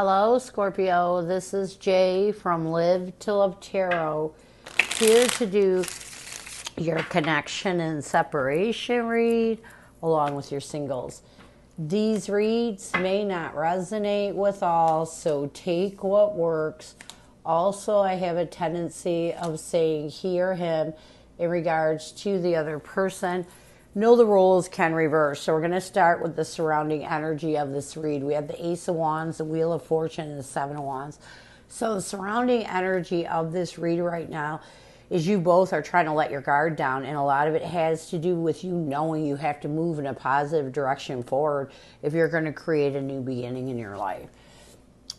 Hello, Scorpio. This is Jay from Live to Love Tarot, here to do your connection and separation read along with your singles. These reads may not resonate with all, so take what works. Also, I have a tendency of saying he or him in regards to the other person. Know the roles can reverse. So we're going to start with the surrounding energy of this read. We have the Ace of Wands, the Wheel of Fortune, and the Seven of Wands. So the surrounding energy of this read right now is you both are trying to let your guard down, and a lot of it has to do with you knowing you have to move in a positive direction forward if you're going to create a new beginning in your life.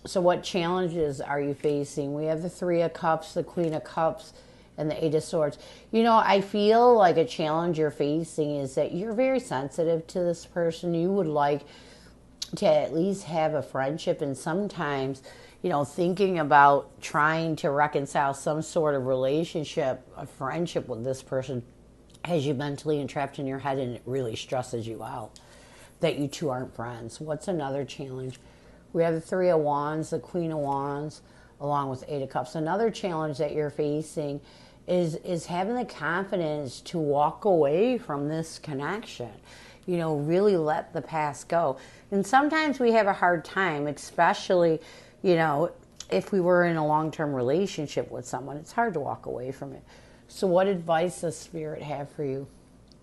So what challenges are you facing? We have the Three of Cups, the Queen of Cups, and the Eight of Swords. You know, I feel like a challenge you're facing is that you're very sensitive to this person. You would like to at least have a friendship, and sometimes, you know, thinking about trying to reconcile some sort of relationship, a friendship with this person has you mentally entrapped in your head, and it really stresses you out that you two aren't friends. What's another challenge? We have the Three of Wands, the Queen of Wands, along with Eight of Cups. Another challenge that you're facing is having the confidence to walk away from this connection. You know, really let the past go. And sometimes we have a hard time, especially, you know, if we were in a long-term relationship with someone. It's hard to walk away from it. So what advice does Spirit have for you?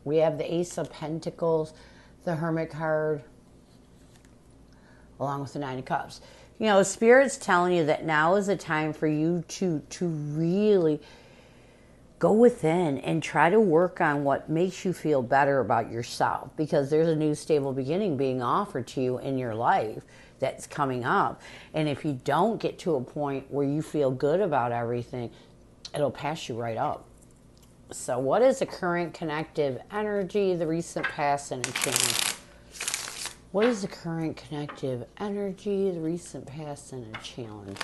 We have the Ace of Pentacles, the Hermit card, along with the Nine of Cups. You know, Spirit's telling you that now is the time for you to really go within and try to work on what makes you feel better about yourself, because there's a new stable beginning being offered to you in your life that's coming up. And if you don't get to a point where you feel good about everything, it'll pass you right up. So what is the current connective energy, the recent past, and a change? What is the current connective energy, the recent past, and a challenge?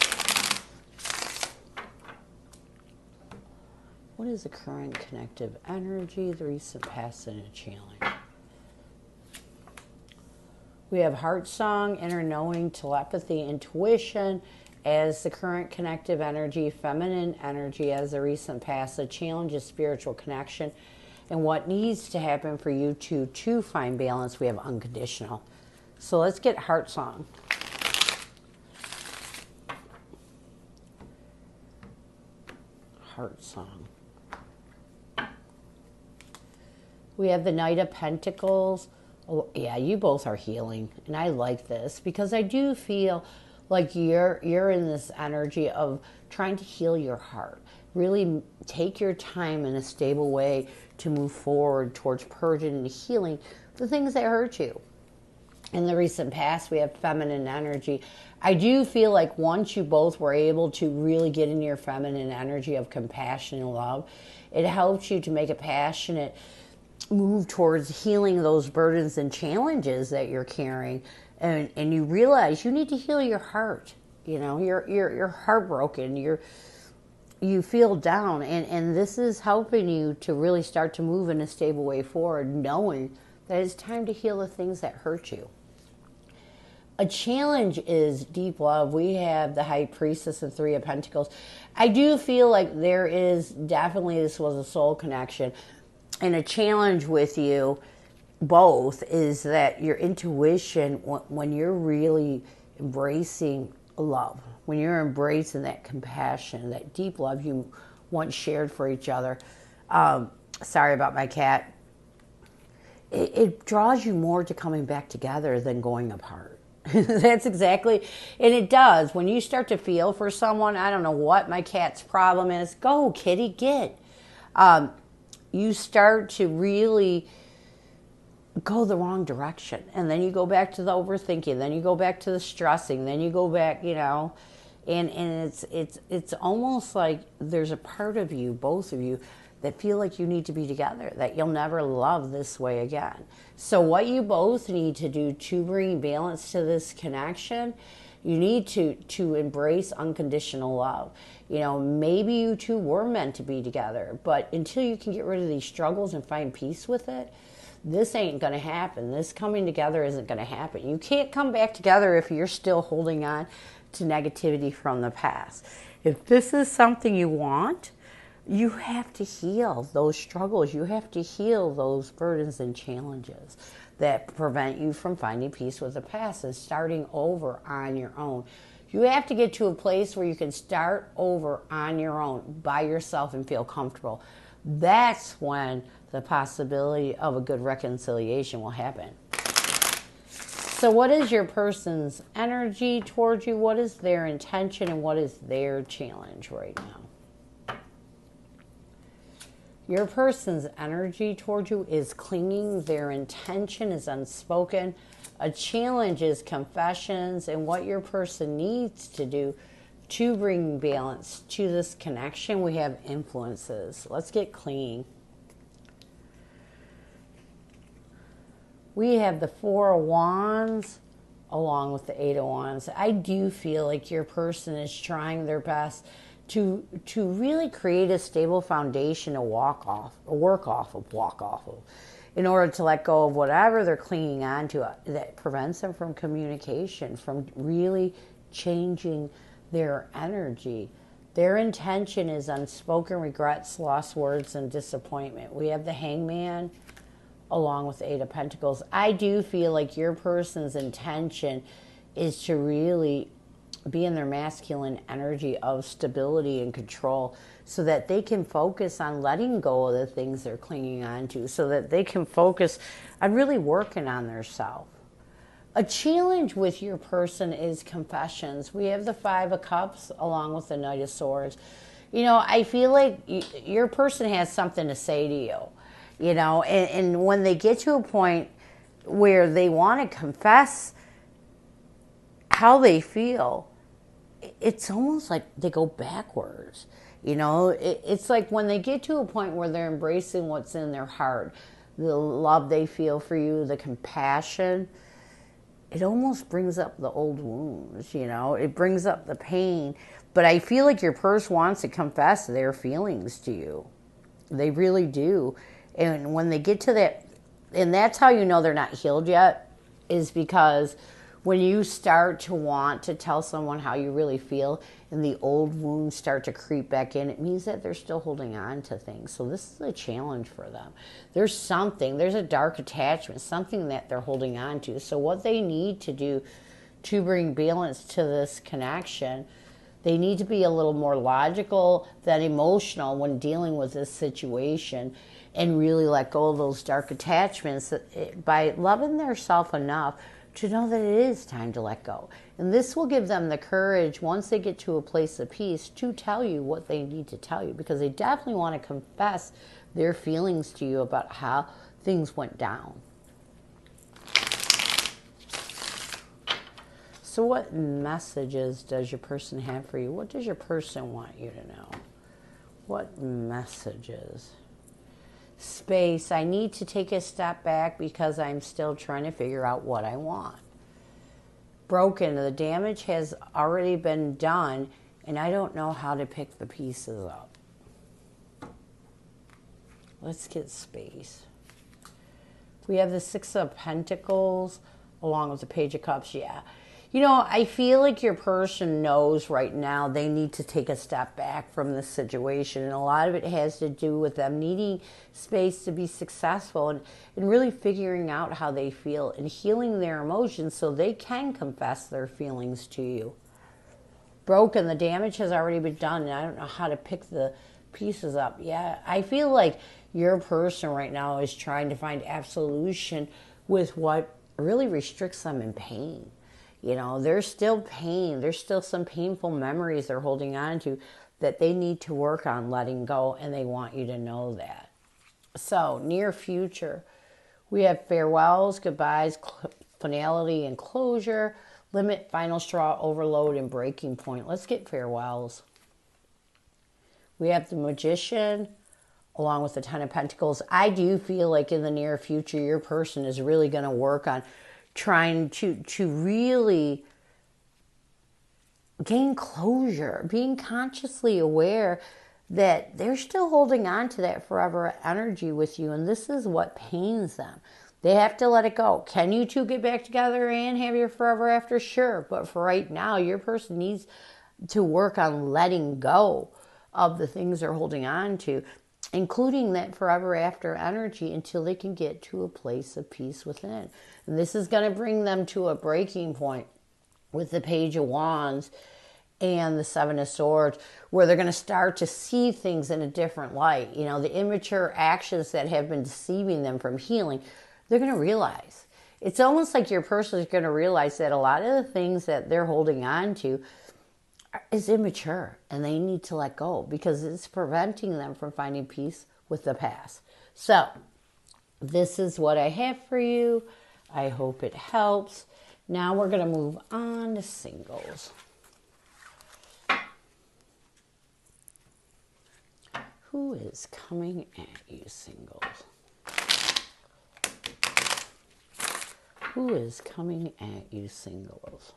What is the current connective energy, the recent past, and a challenge? We have heart song, inner knowing, telepathy, intuition as the current connective energy, feminine energy as the recent past. The challenge is spiritual connection. And what needs to happen for you to find balance, we have unconditional. So let's get heart song. Heart song. We have the Knight of Pentacles. Oh, yeah, you both are healing. And I like this because I do feel like you're in this energy of trying to heal your heart. Really take your time in a stable way to move forward towards purging and healing the things that hurt you. In the recent past, we have feminine energy. I do feel like once you both were able to really get into your feminine energy of compassion and love, it helps you to make a passionate move towards healing those burdens and challenges that you're carrying. And you realize you need to heal your heart. You know, you're heartbroken. You feel down. And this is helping you to really start to move in a stable way forward, knowing that it's time to heal the things that hurt you. A challenge is deep love. We have the High Priestess and Three of Pentacles. I do feel like there is definitely, this was a soul connection. And a challenge with you both is that your intuition, when you're really embracing love, when you're embracing that compassion, that deep love you once shared for each other. Sorry about my cat. It draws you more to coming back together than going apart. That's exactly, and it does. When you start to feel for someone, I don't know what my cat's problem is. Go, kitty, get. You start to really go the wrong direction. And then you go back to the overthinking. Then you go back to the stressing. Then you go back, you know, and it's almost like there's a part of you, both of you, that feel like you need to be together, that you'll never love this way again. So what you both need to do to bring balance to this connection, you need to embrace unconditional love. You know, maybe you two were meant to be together, but until you can get rid of these struggles and find peace with it, this ain't going to happen. This coming together isn't going to happen. You can't come back together if you're still holding on to negativity from the past. If this is something you want, you have to heal those struggles. You have to heal those burdens and challenges that prevent you from finding peace with the past and starting over on your own. You have to get to a place where you can start over on your own by yourself and feel comfortable. That's when the possibility of a good reconciliation will happen. So what is your person's energy towards you? What is their intention and what is their challenge right now? Your person's energy towards you is clinging. Their intention is unspoken. A challenge is confessions, and what your person needs to do to bring balance to this connection. We have influences. Let's get clean. We have the Four of Wands along with the Eight of Wands. I do feel like your person is trying their best to really create a stable foundation to work off of, in order to let go of whatever they're clinging on to that prevents them from communication, from really changing their energy. Their intention is unspoken regrets, lost words, and disappointment. We have the Hangman along with the Eight of Pentacles. I do feel like your person's intention is to really be in their masculine energy of stability and control so that they can focus on letting go of the things they're clinging on to, so that they can focus on really working on their self. A challenge with your person is confessions. We have the Five of Cups along with the Knight of Swords. You know, I feel like your person has something to say to you, you know, and when they get to a point where they want to confess how they feel, it's almost like they go backwards. You know, it's like when they get to a point where they're embracing what's in their heart, the love they feel for you, the compassion, it almost brings up the old wounds, you know, it brings up the pain. But I feel like your person wants to confess their feelings to you. They really do. And when they get to that, and that's how you know they're not healed yet, is because when you start to want to tell someone how you really feel and the old wounds start to creep back in, it means that they're still holding on to things. So this is a challenge for them. There's a dark attachment, something that they're holding on to. So what they need to do to bring balance to this connection, they need to be a little more logical than emotional when dealing with this situation, and really let go of those dark attachments by loving themselves enough to know that it is time to let go. And this will give them the courage, once they get to a place of peace, to tell you what they need to tell you, because they definitely want to confess their feelings to you about how things went down. So what messages does your person have for you? What does your person want you to know? What messages? Space. I need to take a step back because I'm still trying to figure out what I want. Broken. The damage has already been done and I don't know how to pick the pieces up. Let's get space. We have the Six of Pentacles along with the Page of Cups. Yeah. You know, I feel like your person knows right now they need to take a step back from this situation. And a lot of it has to do with them needing space to be successful and really figuring out how they feel and healing their emotions so they can confess their feelings to you. Broken. The damage has already been done and I don't know how to pick the pieces up. Yeah, I feel like your person right now is trying to find absolution with what really restricts them in pain. You know, there's still pain. There's still some painful memories they're holding on to that they need to work on letting go, and they want you to know that. So, near future, we have farewells, goodbyes, finality, and closure, limit, final straw, overload, and breaking point. Let's get farewells. We have the Magician along with the Ten of Pentacles. I do feel like in the near future, your person is really going to work on trying to really gain closure, being consciously aware that they're still holding on to that forever energy with you, and this is what pains them. They have to let it go. Can you two get back together and have your forever after? Sure. But for right now, your person needs to work on letting go of the things they're holding on to, including that forever after energy, until they can get to a place of peace within. And this is going to bring them to a breaking point with the Page of Wands and the Seven of Swords, where they're going to start to see things in a different light. You know, the immature actions that have been deceiving them from healing, they're going to realize. It's almost like your person is going to realize that a lot of the things that they're holding on to is immature, and they need to let go because it's preventing them from finding peace with the past. So, this is what I have for you. I hope it helps. Now we're going to move on to singles. Who is coming at you, singles? Who is coming at you, singles?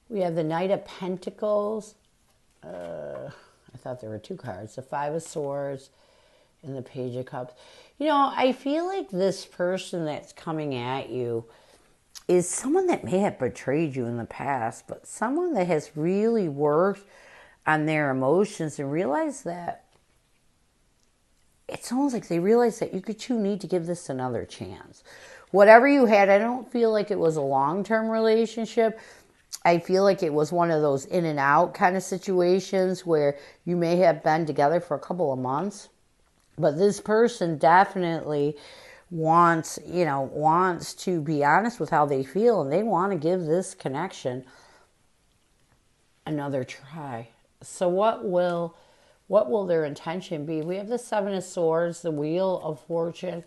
We have the Knight of Pentacles. I thought there were two cards. The Five of Swords and the Page of Cups. You know, I feel like this person that's coming at you is someone that may have betrayed you in the past, but someone that has really worked on their emotions and realized that it's almost like they realize that you two need to give this another chance. Whatever you had, I don't feel like it was a long-term relationship. I feel like it was one of those in and out kind of situations where you may have been together for a couple of months, but this person definitely wants to be honest with how they feel, and they want to give this connection another try. So what will their intention be? We have the Seven of Swords, the Wheel of Fortune.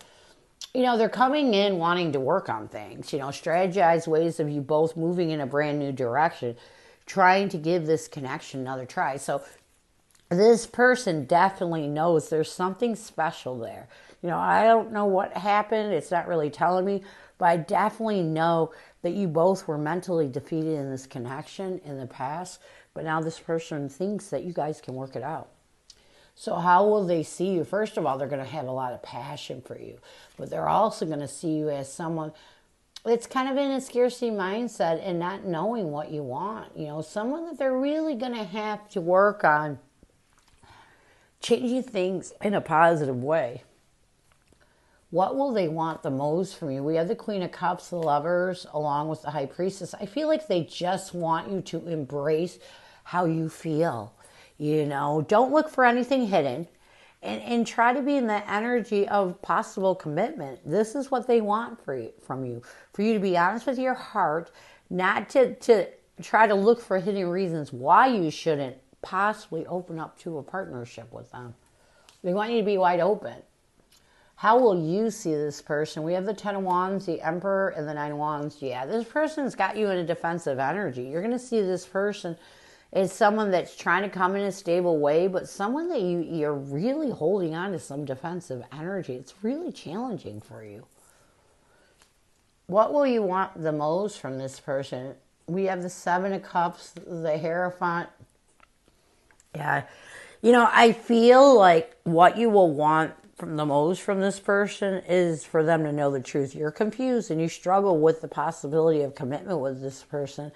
You know, they're coming in wanting to work on things, strategize ways of you both moving in a brand new direction, trying to give this connection another try. So this person definitely knows there's something special there. I don't know what happened. It's not really telling me, but I definitely know that you both were mentally defeated in this connection in the past, but now this person thinks that you guys can work it out. So how will they see you? First of all, they're going to have a lot of passion for you, but they're also going to see you as someone that's kind of in a scarcity mindset and not knowing what you want. Someone that they're really going to have to work on changing things in a positive way. What will they want the most from you? We have the Queen of Cups, the Lovers, along with the High Priestess. I feel like they just want you to embrace how you feel. Don't look for anything hidden, and try to be in the energy of possible commitment. This is what they want from you. For you to be honest with your heart, not to try to look for hidden reasons why you shouldn't possibly open up to a partnership with them. They want you to be wide open. How will you see this person? We have the Ten of Wands, the Emperor, and the Nine of Wands. Yeah, this person's got you in a defensive energy. You're going to see this person as someone that's trying to come in a stable way, but someone that you're really holding on to some defensive energy. It's really challenging for you. What will you want the most from this person? We have the Seven of Cups, the Hierophant. Yeah, I feel like what you will want from the most from this person is for them to know the truth. You're confused and you struggle with the possibility of commitment with this person.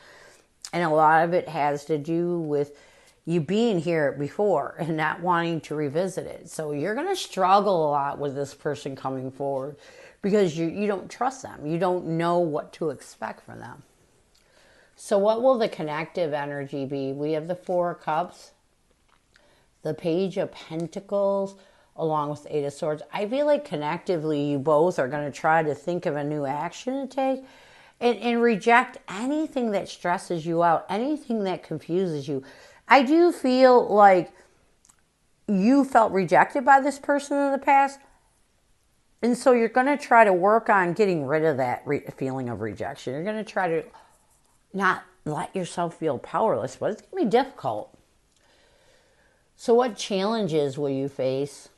And a lot of it has to do with you being here before and not wanting to revisit it. So you're going to struggle a lot with this person coming forward because you don't trust them. You don't know what to expect from them. So what will the connective energy be? We have the Four of Cups, the Page of Pentacles, along with the Eight of Swords. I feel like connectively you both are going to try to think of a new action to take and reject anything that stresses you out, anything that confuses you. I do feel like you felt rejected by this person in the past, and so you're going to try to work on getting rid of that feeling of rejection. You're going to try to not let yourself feel powerless, but it's going to be difficult. So what challenges will you face?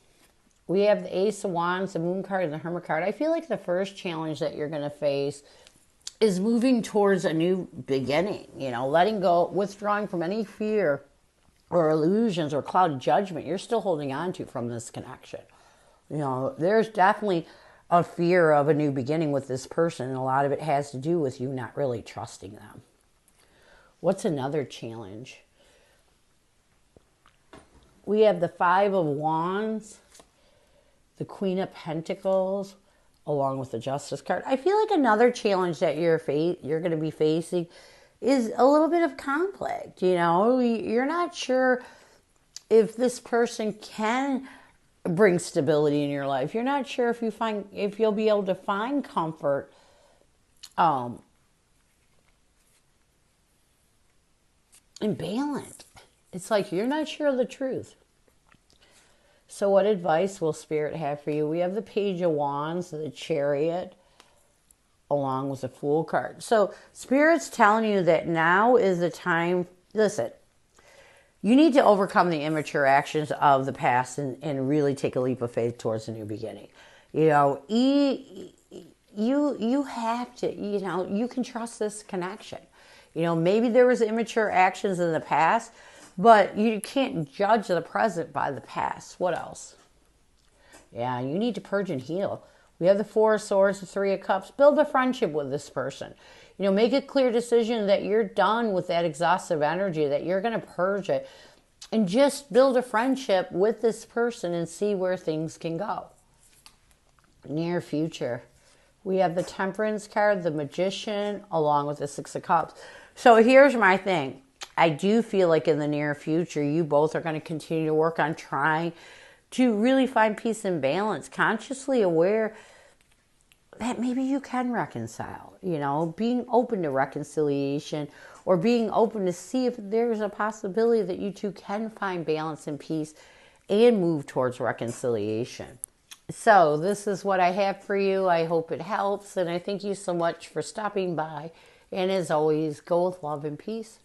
We have the Ace of Wands, the Moon card, and the Hermit card. I feel like the first challenge that you're going to face is moving towards a new beginning, letting go, withdrawing from any fear or illusions or clouded judgment you're still holding on to from this connection. You know, there's definitely a fear of a new beginning with this person, and a lot of it has to do with you not really trusting them. What's another challenge? We have the Five of Wands, the Queen of Pentacles, along with the Justice card. I feel like another challenge that you're going to be facing is a little bit of conflict. You know, you're not sure if this person can bring stability in your life. You're not sure if you'll be able to find comfort and balance. It's like you're not sure of the truth. So what advice will Spirit have for you? We have the Page of Wands, the Chariot, along with the Fool card. So Spirit's telling you that now is the time. Listen, you need to overcome the immature actions of the past and really take a leap of faith towards a new beginning. You know, you have to, you know, you can trust this connection. You know, maybe there was immature actions in the past, but you can't judge the present by the past. What else? Yeah, you need to purge and heal. We have the Four of Swords, the Three of Cups. Build a friendship with this person. You know, make a clear decision that you're done with that exhaustive energy, that you're going to purge it, and just build a friendship with this person and see where things can go. Near future. We have the Temperance card, the Magician, along with the Six of Cups. So here's my thing. I do feel like in the near future, you both are going to continue to work on trying to really find peace and balance, consciously aware that maybe you can reconcile, you know, being open to reconciliation or being open to see if there's a possibility that you two can find balance and peace and move towards reconciliation. So this is what I have for you. I hope it helps, and I thank you so much for stopping by. And as always, go with love and peace.